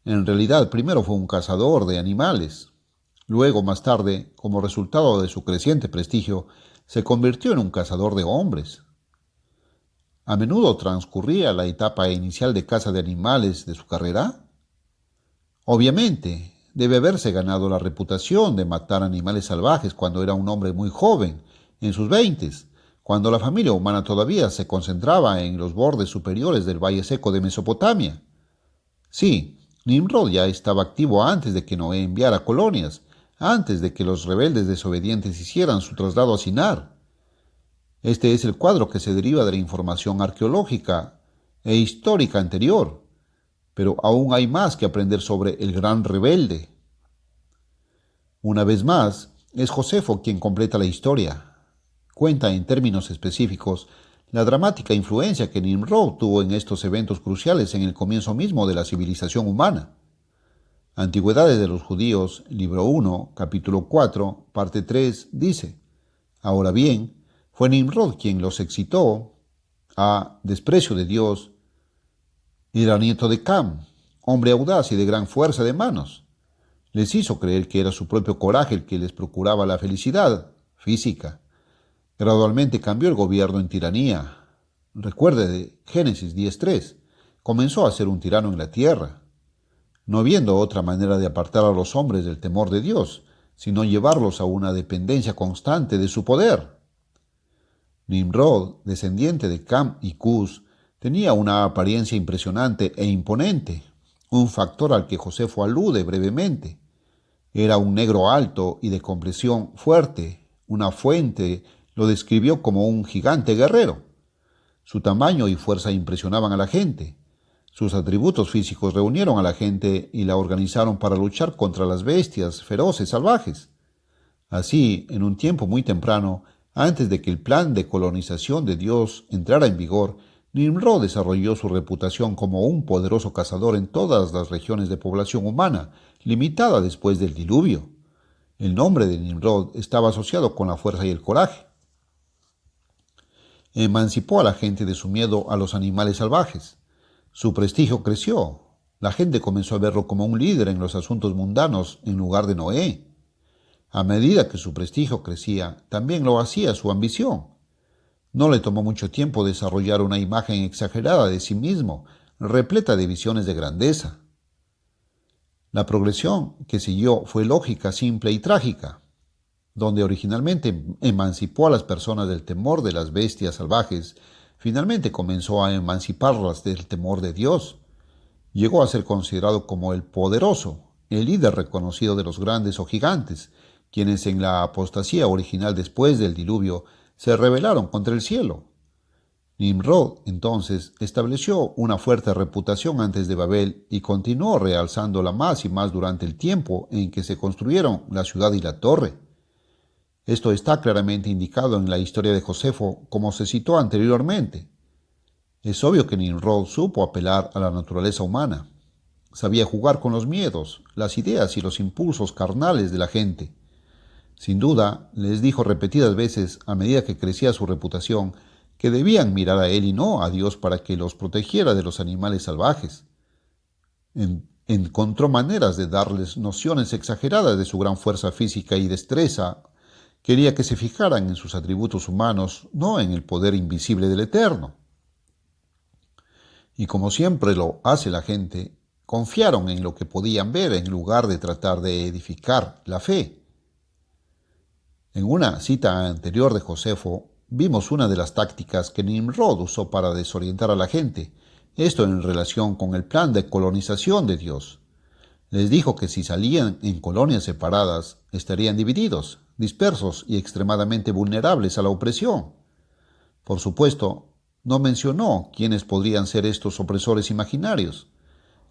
En realidad, primero fue un cazador de animales. Luego, más tarde, como resultado de su creciente prestigio, se convirtió en un cazador de hombres. A menudo transcurría la etapa inicial de caza de animales de su carrera. Obviamente, debe haberse ganado la reputación de matar animales salvajes cuando era un hombre muy joven, en sus 20, cuando la familia humana todavía se concentraba en los bordes superiores del Valle Seco de Mesopotamia. Sí, Nimrod ya estaba activo antes de que Noé enviara colonias, antes de que los rebeldes desobedientes hicieran su traslado a Sinar. Este es el cuadro que se deriva de la información arqueológica e histórica anterior, pero aún hay más que aprender sobre el gran rebelde. Una vez más, es Josefo quien completa la historia. Cuenta en términos específicos la dramática influencia que Nimrod tuvo en estos eventos cruciales en el comienzo mismo de la civilización humana. Antigüedades de los Judíos, libro 1, capítulo 4, parte 3, dice: ahora bien, fue Nimrod quien los excitó a desprecio de Dios, y era nieto de Cam, hombre audaz y de gran fuerza de manos. Les hizo creer que era su propio coraje el que les procuraba la felicidad física. Gradualmente cambió el gobierno en tiranía. Recuerde de Génesis 10:3. Comenzó a ser un tirano en la tierra, no viendo otra manera de apartar a los hombres del temor de Dios, sino llevarlos a una dependencia constante de su poder. Nimrod, descendiente de Cam y Cus, tenía una apariencia impresionante e imponente, un factor al que Josefo alude brevemente. Era un negro alto y de complexión fuerte. Una fuente lo describió como un gigante guerrero. Su tamaño y fuerza impresionaban a la gente. Sus atributos físicos reunieron a la gente y la organizaron para luchar contra las bestias feroces salvajes. Así, en un tiempo muy temprano, antes de que el plan de colonización de Dios entrara en vigor, Nimrod desarrolló su reputación como un poderoso cazador en todas las regiones de población humana, limitada después del diluvio. El nombre de Nimrod estaba asociado con la fuerza y el coraje. Emancipó a la gente de su miedo a los animales salvajes. Su prestigio creció. La gente comenzó a verlo como un líder en los asuntos mundanos en lugar de Noé. A medida que su prestigio crecía, también lo hacía su ambición. No le tomó mucho tiempo desarrollar una imagen exagerada de sí mismo, repleta de visiones de grandeza. La progresión que siguió fue lógica, simple y trágica. Donde originalmente emancipó a las personas del temor de las bestias salvajes, finalmente comenzó a emanciparlas del temor de Dios. Llegó a ser considerado como el poderoso, el líder reconocido de los grandes o gigantes, quienes en la apostasía original después del diluvio se rebelaron contra el cielo. Nimrod, entonces, estableció una fuerte reputación antes de Babel y continuó realzándola más y más durante el tiempo en que se construyeron la ciudad y la torre. Esto está claramente indicado en la historia de Josefo, como se citó anteriormente. Es obvio que Nimrod supo apelar a la naturaleza humana. Sabía jugar con los miedos, las ideas y los impulsos carnales de la gente. Sin duda, les dijo repetidas veces, a medida que crecía su reputación, que debían mirar a él y no a Dios para que los protegiera de los animales salvajes. Encontró maneras de darles nociones exageradas de su gran fuerza física y destreza. Quería que se fijaran en sus atributos humanos, no en el poder invisible del Eterno. y como siempre lo hace la gente, confiaron en lo que podían ver en lugar de tratar de edificar la fe. En una cita anterior de Josefo, vimos una de las tácticas que Nimrod usó para desorientar a la gente, esto en relación con el plan de colonización de Dios. Les dijo que si salían en colonias separadas, estarían divididos, dispersos y extremadamente vulnerables a la opresión. Por supuesto, no mencionó quiénes podrían ser estos opresores imaginarios.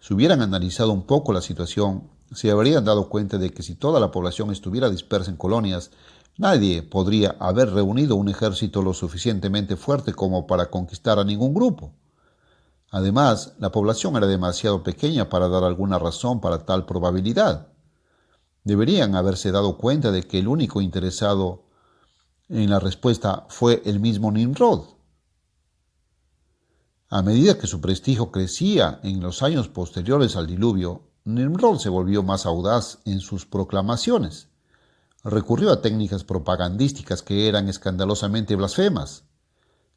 Si hubieran analizado un poco la situación, se habrían dado cuenta de que si toda la población estuviera dispersa en colonias, nadie podría haber reunido un ejército lo suficientemente fuerte como para conquistar a ningún grupo. Además, la población era demasiado pequeña para dar alguna razón para tal probabilidad. Deberían haberse dado cuenta de que el único interesado en la respuesta fue el mismo Nimrod. A medida que su prestigio crecía en los años posteriores al diluvio, Nimrod se volvió más audaz en sus proclamaciones. Recurrió a técnicas propagandísticas que eran escandalosamente blasfemas.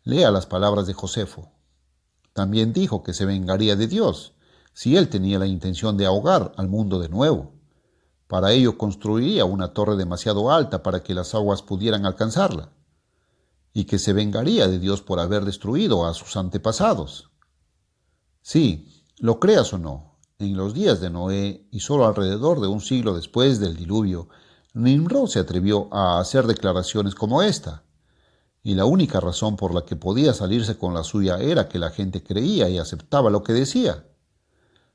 Lea las palabras de Josefo. También dijo que se vengaría de Dios si él tenía la intención de ahogar al mundo de nuevo. Para ello construiría una torre demasiado alta para que las aguas pudieran alcanzarla, y que se vengaría de Dios por haber destruido a sus antepasados. Sí, lo creas o no, en los días de Noé y solo alrededor de un siglo después del diluvio, Nimrod se atrevió a hacer declaraciones como esta, y la única razón por la que podía salirse con la suya era que la gente creía y aceptaba lo que decía.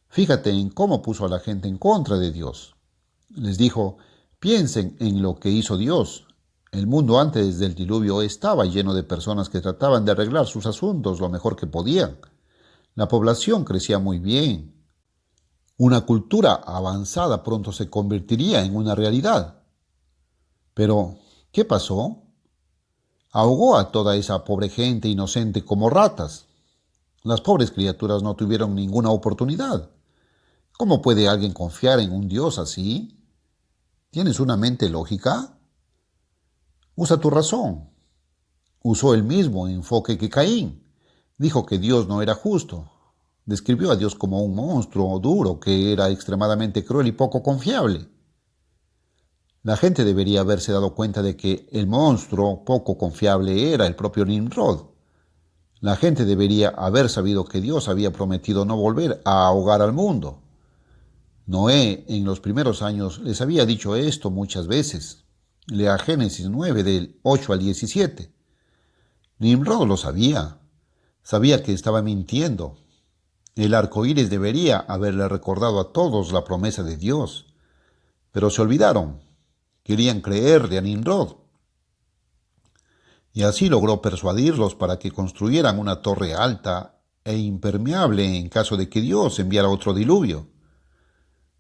Fíjate en cómo puso a la gente en contra de Dios. Les dijo, piensen en lo que hizo Dios. El mundo antes del diluvio estaba lleno de personas que trataban de arreglar sus asuntos lo mejor que podían. La población crecía muy bien. Una cultura avanzada pronto se convertiría en una realidad. Pero, ¿qué pasó? Ahogó a toda esa pobre gente inocente como ratas. Las pobres criaturas no tuvieron ninguna oportunidad. ¿Cómo puede alguien confiar en un Dios así? ¿Tienes una mente lógica? Usa tu razón. Usó el mismo enfoque que Caín. Dijo que Dios no era justo. Describió a Dios como un monstruo duro que era extremadamente cruel y poco confiable. La gente debería haberse dado cuenta de que el monstruo poco confiable era el propio Nimrod. La gente debería haber sabido que Dios había prometido no volver a ahogar al mundo. Noé en los primeros años les había dicho esto muchas veces. Lea Génesis 9 del 8 al 17. Nimrod lo sabía. Sabía que estaba mintiendo. El arco iris debería haberle recordado a todos la promesa de Dios. Pero se olvidaron. Querían creerle a Nimrod. Y así logró persuadirlos para que construyeran una torre alta e impermeable en caso de que Dios enviara otro diluvio.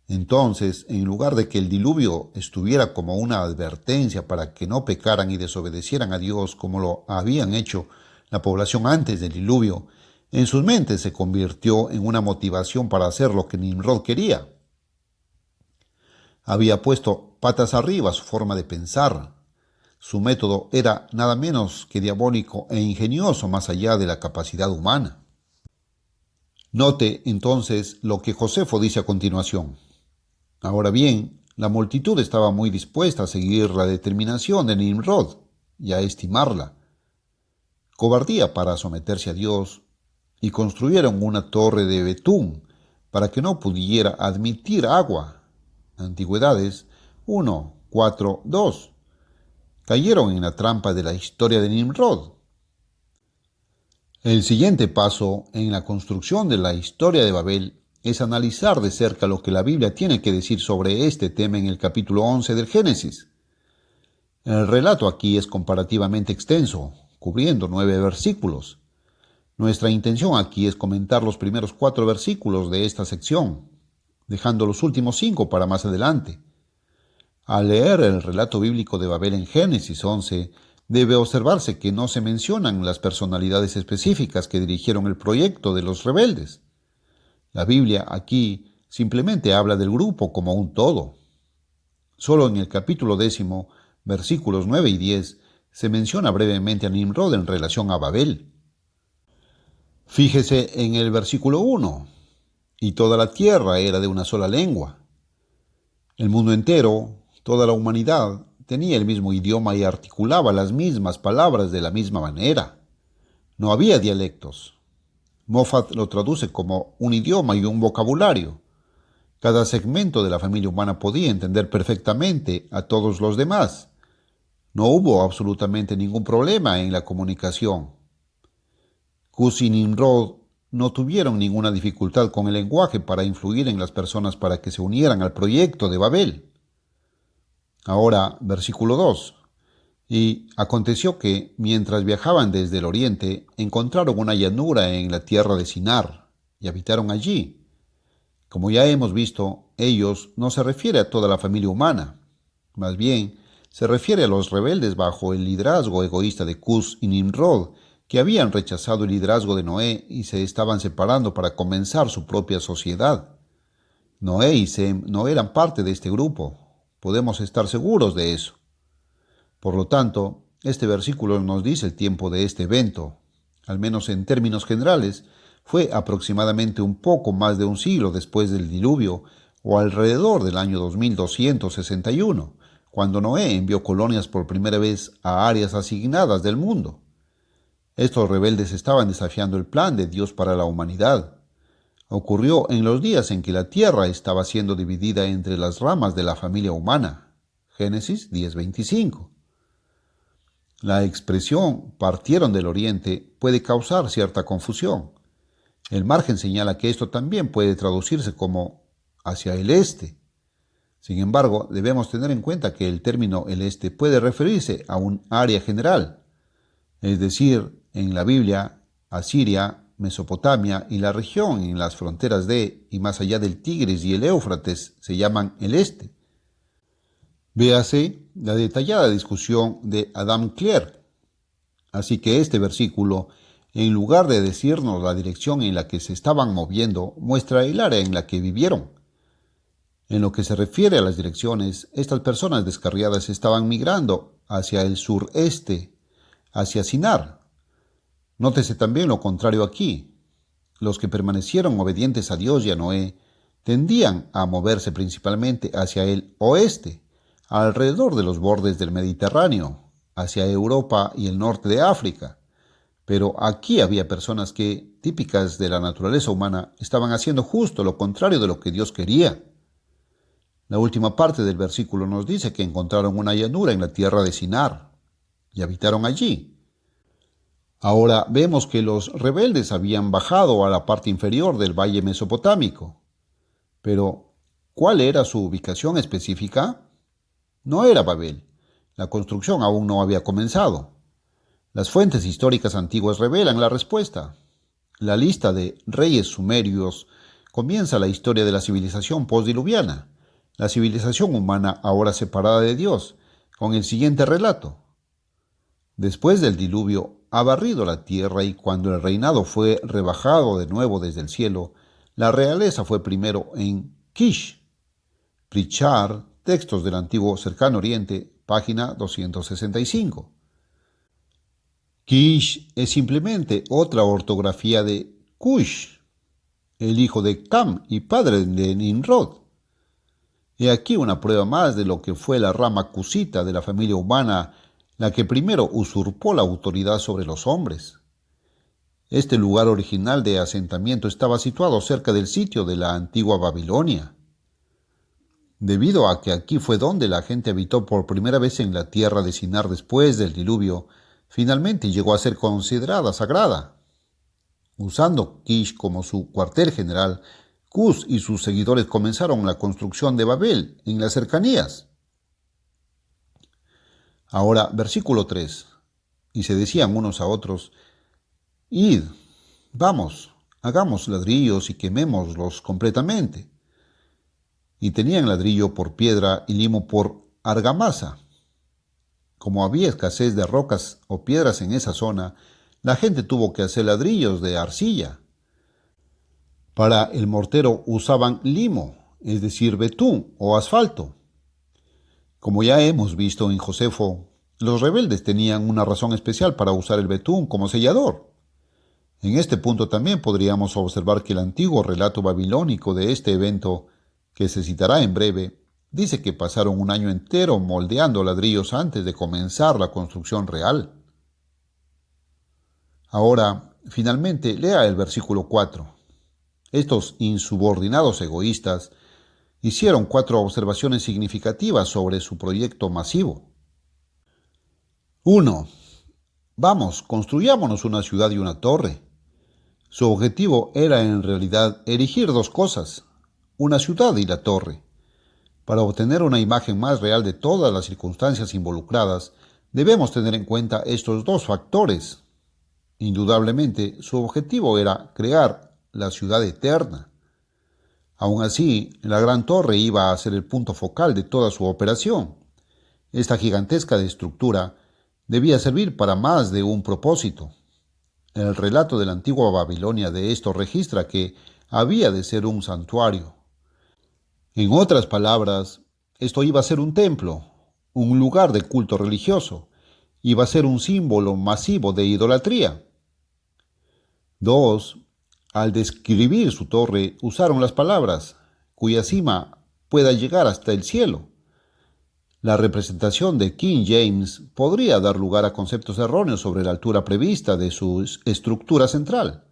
Entonces, en lugar de que el diluvio estuviera como una advertencia para que no pecaran y desobedecieran a Dios como lo habían hecho la población antes del diluvio, en sus mentes se convirtió en una motivación para hacer lo que Nimrod quería. Había puesto patas arriba su forma de pensar. Su método era nada menos que diabólico e ingenioso más allá de la capacidad humana. Note entonces lo que Josefo dice a continuación. Ahora bien, la multitud estaba muy dispuesta a seguir la determinación de Nimrod y a estimarla. Cobardía para someterse a Dios, y construyeron una torre de betún para que no pudiera admitir agua. Antigüedades 1:4-2. Cayeron en la trampa de la historia de Nimrod. El siguiente paso en la construcción de la historia de Babel es analizar de cerca lo que la Biblia tiene que decir sobre este tema en el capítulo 11 del Génesis. El relato aquí es comparativamente extenso, cubriendo 9 versículos. Nuestra intención aquí es comentar los primeros 4 versículos de esta sección, dejando los últimos 5 para más adelante. Al leer el relato bíblico de Babel en Génesis 11, debe observarse que no se mencionan las personalidades específicas que dirigieron el proyecto de los rebeldes. La Biblia aquí simplemente habla del grupo como un todo. Solo en el capítulo 10, versículos 9 y 10, se menciona brevemente a Nimrod en relación a Babel. Fíjese en el versículo 1. Y toda la tierra era de una sola lengua. El mundo entero, toda la humanidad, tenía el mismo idioma y articulaba las mismas palabras de la misma manera. No había dialectos. Moffat lo traduce como un idioma y un vocabulario. Cada segmento de la familia humana podía entender perfectamente a todos los demás. No hubo absolutamente ningún problema en la comunicación. Cus y Nimrod no tuvieron ninguna dificultad con el lenguaje para influir en las personas para que se unieran al proyecto de Babel. Ahora, versículo 2. Y aconteció que, mientras viajaban desde el oriente, encontraron una llanura en la tierra de Sinar, y habitaron allí. Como ya hemos visto, ellos no se refiere a toda la familia humana. Más bien, se refiere a los rebeldes bajo el liderazgo egoísta de Cus y Nimrod, que habían rechazado el liderazgo de Noé y se estaban separando para comenzar su propia sociedad. Noé y Sem no eran parte de este grupo. Podemos estar seguros de eso. Por lo tanto, este versículo nos dice el tiempo de este evento. Al menos en términos generales, fue aproximadamente un poco más de un siglo después del diluvio, o alrededor del año 2261, cuando Noé envió colonias por primera vez a áreas asignadas del mundo. Estos rebeldes estaban desafiando el plan de Dios para la humanidad. Ocurrió en los días en que la tierra estaba siendo dividida entre las ramas de la familia humana. Génesis 10:25. La expresión partieron del oriente puede causar cierta confusión. El margen señala que esto también puede traducirse como hacia el este. Sin embargo, debemos tener en cuenta que el término el este puede referirse a un área general, es decir, en la Biblia, Asiria, Mesopotamia y la región en las fronteras de y más allá del Tigris y el Éufrates se llaman el este. Véase la detallada discusión de Adam Clerk. Así que este versículo, en lugar de decirnos la dirección en la que se estaban moviendo, muestra el área en la que vivieron. En lo que se refiere a las direcciones, estas personas descarriadas estaban migrando hacia el sureste, hacia Sinar. Nótese también lo contrario aquí. Los que permanecieron obedientes a Dios y a Noé tendían a moverse principalmente hacia el oeste, alrededor de los bordes del Mediterráneo, hacia Europa y el norte de África. Pero aquí había personas que, típicas de la naturaleza humana, estaban haciendo justo lo contrario de lo que Dios quería. La última parte del versículo nos dice que encontraron una llanura en la tierra de Sinar y habitaron allí. Ahora vemos que los rebeldes habían bajado a la parte inferior del valle mesopotámico. Pero, ¿cuál era su ubicación específica? No era Babel. La construcción aún no había comenzado. Las fuentes históricas antiguas revelan la respuesta. La lista de reyes sumerios comienza la historia de la civilización postdiluviana, la civilización humana ahora separada de Dios, con el siguiente relato. Después del diluvio ha barrido la tierra y cuando el reinado fue rebajado de nuevo desde el cielo, la realeza fue primero en Kish. Pritchard, Textos del Antiguo Cercano Oriente, página 265. Kish es simplemente otra ortografía de Cush, el hijo de Cam y padre de Nimrod. He aquí una prueba más de lo que fue la rama cusita de la familia humana, la que primero usurpó la autoridad sobre los hombres. Este lugar original de asentamiento estaba situado cerca del sitio de la antigua Babilonia. Debido a que aquí fue donde la gente habitó por primera vez en la tierra de Sinar después del diluvio, finalmente llegó a ser considerada sagrada. Usando Kish como su cuartel general, Cus y sus seguidores comenzaron la construcción de Babel en las cercanías. Ahora, versículo 3. Y se decían unos a otros: Id, vamos, hagamos ladrillos y quemémoslos completamente. Y tenían ladrillo por piedra y limo por argamasa. Como había escasez de rocas o piedras en esa zona, la gente tuvo que hacer ladrillos de arcilla. Para el mortero usaban limo, es decir, betún o asfalto. Como ya hemos visto en Josefo, los rebeldes tenían una razón especial para usar el betún como sellador. En este punto también podríamos observar que el antiguo relato babilónico de este evento, que se citará en breve, dice que pasaron un año entero moldeando ladrillos antes de comenzar la construcción real. Ahora, finalmente, lea el versículo 4. Estos insubordinados egoístas hicieron 4 observaciones significativas sobre su proyecto masivo. 1. Vamos, construyámonos una ciudad y una torre. Su objetivo era en realidad erigir 2 cosas, una ciudad y la torre. Para obtener una imagen más real de todas las circunstancias involucradas, debemos tener en cuenta estos 2 factores. Indudablemente, su objetivo era crear la ciudad eterna. Aún así, la gran torre iba a ser el punto focal de toda su operación. Esta gigantesca estructura debía servir para más de un propósito. El relato de la antigua Babilonia de esto registra que había de ser un santuario. En otras palabras, esto iba a ser un templo, un lugar de culto religioso, iba a ser un símbolo masivo de idolatría. 2. Al describir su torre, usaron las palabras, cuya cima pueda llegar hasta el cielo. La representación de King James podría dar lugar a conceptos erróneos sobre la altura prevista de su estructura central.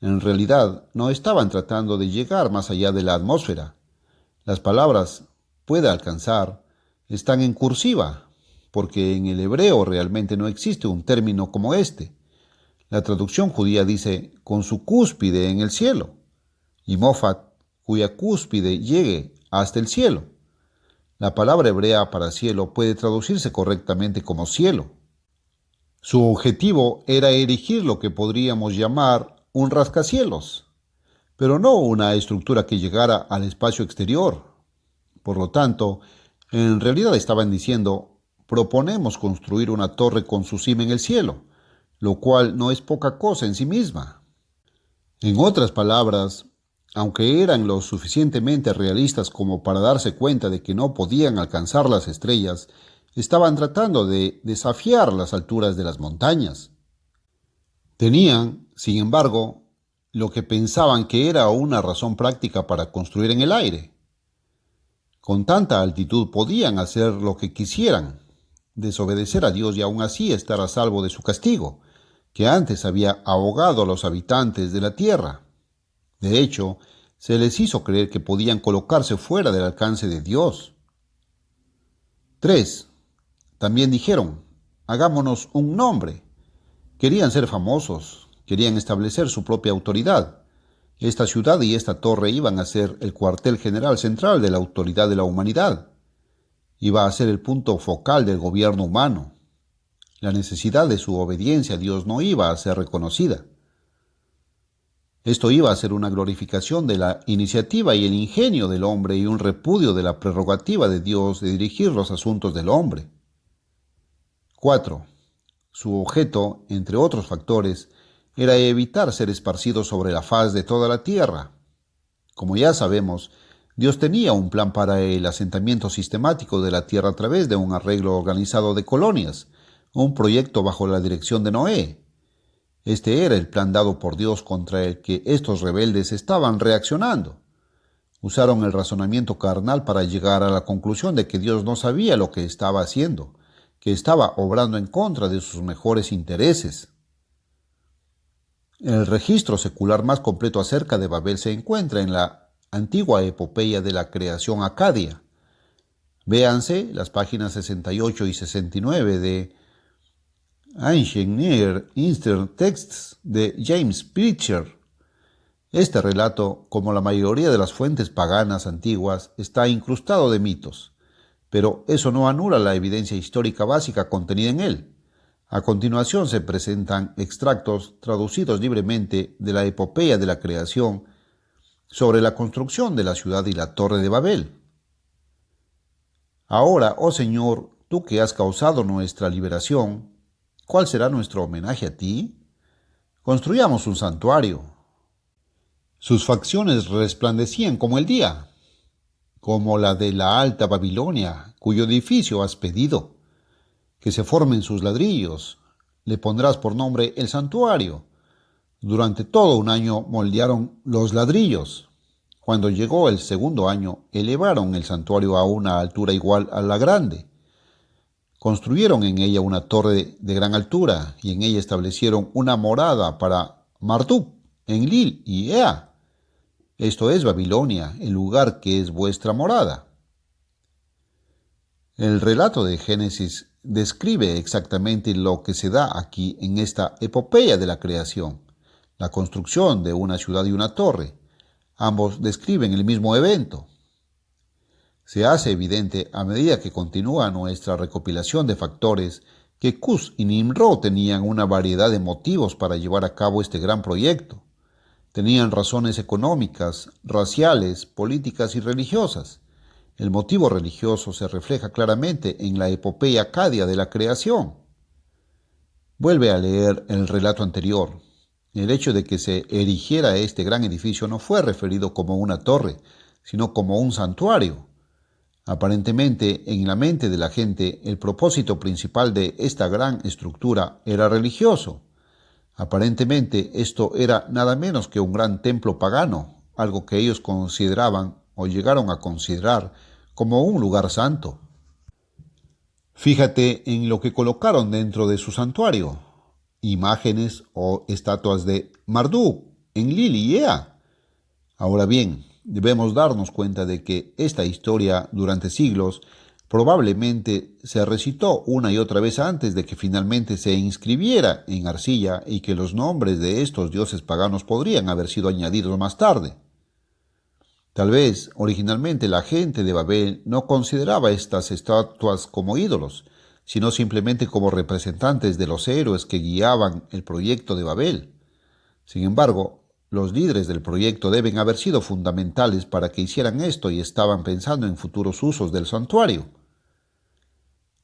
En realidad, no estaban tratando de llegar más allá de la atmósfera. Las palabras puede alcanzar están en cursiva, porque en el hebreo realmente no existe un término como este. La traducción judía dice con su cúspide en el cielo, y Mofat, cuya cúspide llegue hasta el cielo. La palabra hebrea para cielo puede traducirse correctamente como cielo. Su objetivo era erigir lo que podríamos llamar un rascacielos, pero no una estructura que llegara al espacio exterior. Por lo tanto, en realidad estaban diciendo, proponemos construir una torre con su cima en el cielo, lo cual no es poca cosa en sí misma. En otras palabras, aunque eran lo suficientemente realistas como para darse cuenta de que no podían alcanzar las estrellas, estaban tratando de desafiar las alturas de las montañas. Tenían, sin embargo, lo que pensaban que era una razón práctica para construir en el aire. Con tanta altitud podían hacer lo que quisieran, desobedecer a Dios y aún así estar a salvo de su castigo, que antes había ahogado a los habitantes de la tierra. De hecho, se les hizo creer que podían colocarse fuera del alcance de Dios. 3. También dijeron, hagámonos un nombre. Querían ser famosos, querían establecer su propia autoridad. Esta ciudad y esta torre iban a ser el cuartel general central de la autoridad de la humanidad. Iba a ser el punto focal del gobierno humano. La necesidad de su obediencia a Dios no iba a ser reconocida. Esto iba a ser una glorificación de la iniciativa y el ingenio del hombre y un repudio de la prerrogativa de Dios de dirigir los asuntos del hombre. 4. Su objeto, entre otros factores, era evitar ser esparcido sobre la faz de toda la tierra. Como ya sabemos, Dios tenía un plan para el asentamiento sistemático de la tierra a través de un arreglo organizado de colonias, un proyecto bajo la dirección de Noé. Este era el plan dado por Dios contra el que estos rebeldes estaban reaccionando. Usaron el razonamiento carnal para llegar a la conclusión de que Dios no sabía lo que estaba haciendo, que estaba obrando en contra de sus mejores intereses. El registro secular más completo acerca de Babel se encuentra en la antigua epopeya de la creación acadia. Véanse las páginas 68 y 69 de Ancient Near Eastern Texts de James Pritchard. Este relato, como la mayoría de las fuentes paganas antiguas, está incrustado de mitos, pero eso no anula la evidencia histórica básica contenida en él. A continuación se presentan extractos traducidos libremente de la epopeya de la creación sobre la construcción de la ciudad y la torre de Babel. Ahora, oh Señor, tú que has causado nuestra liberación, ¿cuál será nuestro homenaje a ti? Construyamos un santuario. Sus facciones resplandecían como el día, como la de la alta Babilonia, cuyo edificio has pedido. Que se formen sus ladrillos. Le pondrás por nombre el santuario, Durante todo un año moldearon los ladrillos. Cuando llegó el segundo año, elevaron el santuario a una altura igual a la grande. Construyeron en ella una torre de gran altura y en ella establecieron una morada para Marduk, Enlil y Ea. Esto es Babilonia, el lugar que es vuestra morada. El relato de Génesis describe exactamente lo que se da aquí en esta epopeya de la creación, la construcción de una ciudad y una torre. Ambos describen el mismo evento. Se hace evidente a medida que continúa nuestra recopilación de factores que Cus y Nimrod tenían una variedad de motivos para llevar a cabo este gran proyecto. Tenían razones económicas, raciales, políticas y religiosas. El motivo religioso se refleja claramente en la epopeya acadia de la creación. Vuelve a leer el relato anterior. El hecho de que se erigiera este gran edificio no fue referido como una torre, sino como un santuario. Aparentemente, en la mente de la gente, el propósito principal de esta gran estructura era religioso. Aparentemente, esto era nada menos que un gran templo pagano, algo que ellos consideraban o llegaron a considerar como un lugar santo. Fíjate en lo que colocaron dentro de su santuario: imágenes o estatuas de Marduk, Enlil y Ea. Ahora bien, debemos darnos cuenta de que esta historia durante siglos probablemente se recitó una y otra vez antes de que finalmente se inscribiera en arcilla y que los nombres de estos dioses paganos podrían haber sido añadidos más tarde. Tal vez originalmente la gente de Babel no consideraba estas estatuas como ídolos, sino simplemente como representantes de los héroes que guiaban el proyecto de Babel. Sin embargo, los líderes del proyecto deben haber sido fundamentales para que hicieran esto y estaban pensando en futuros usos del santuario.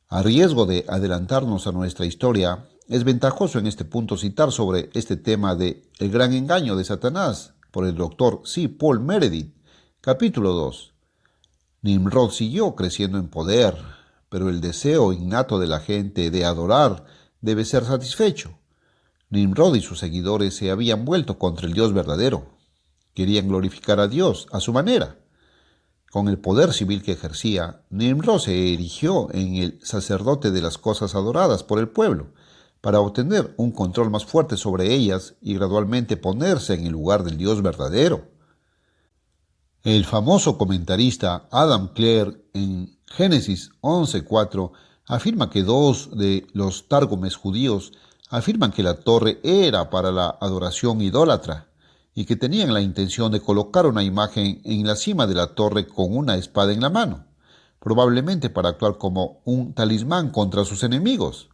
A riesgo de adelantarnos a nuestra historia, es ventajoso en este punto citar sobre este tema de El gran engaño de Satanás por el Dr. C. Paul Meredith, capítulo 2. Nimrod siguió creciendo en poder, pero el deseo innato de la gente de adorar debe ser satisfecho. Nimrod y sus seguidores se habían vuelto contra el Dios verdadero. Querían glorificar a Dios a su manera. Con el poder civil que ejercía, Nimrod se erigió en el sacerdote de las cosas adoradas por el pueblo, para obtener un control más fuerte sobre ellas y gradualmente ponerse en el lugar del Dios verdadero. El famoso comentarista Adam Clare en Génesis 11:4 afirma que dos de los targumes judíos afirman que la torre era para la adoración idólatra y que tenían la intención de colocar una imagen en la cima de la torre con una espada en la mano, probablemente para actuar como un talismán contra sus enemigos.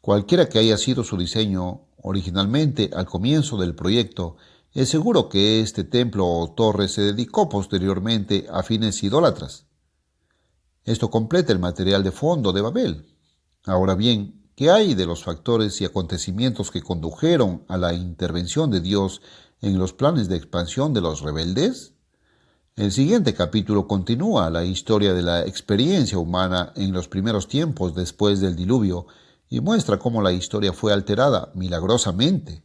Cualquiera que haya sido su diseño originalmente al comienzo del proyecto, es seguro que este templo o torre se dedicó posteriormente a fines idólatras. Esto completa el material de fondo de Babel. Ahora bien, ¿qué hay de los factores y acontecimientos que condujeron a la intervención de Dios en los planes de expansión de los rebeldes? El siguiente capítulo continúa la historia de la experiencia humana en los primeros tiempos después del diluvio y muestra cómo la historia fue alterada milagrosamente.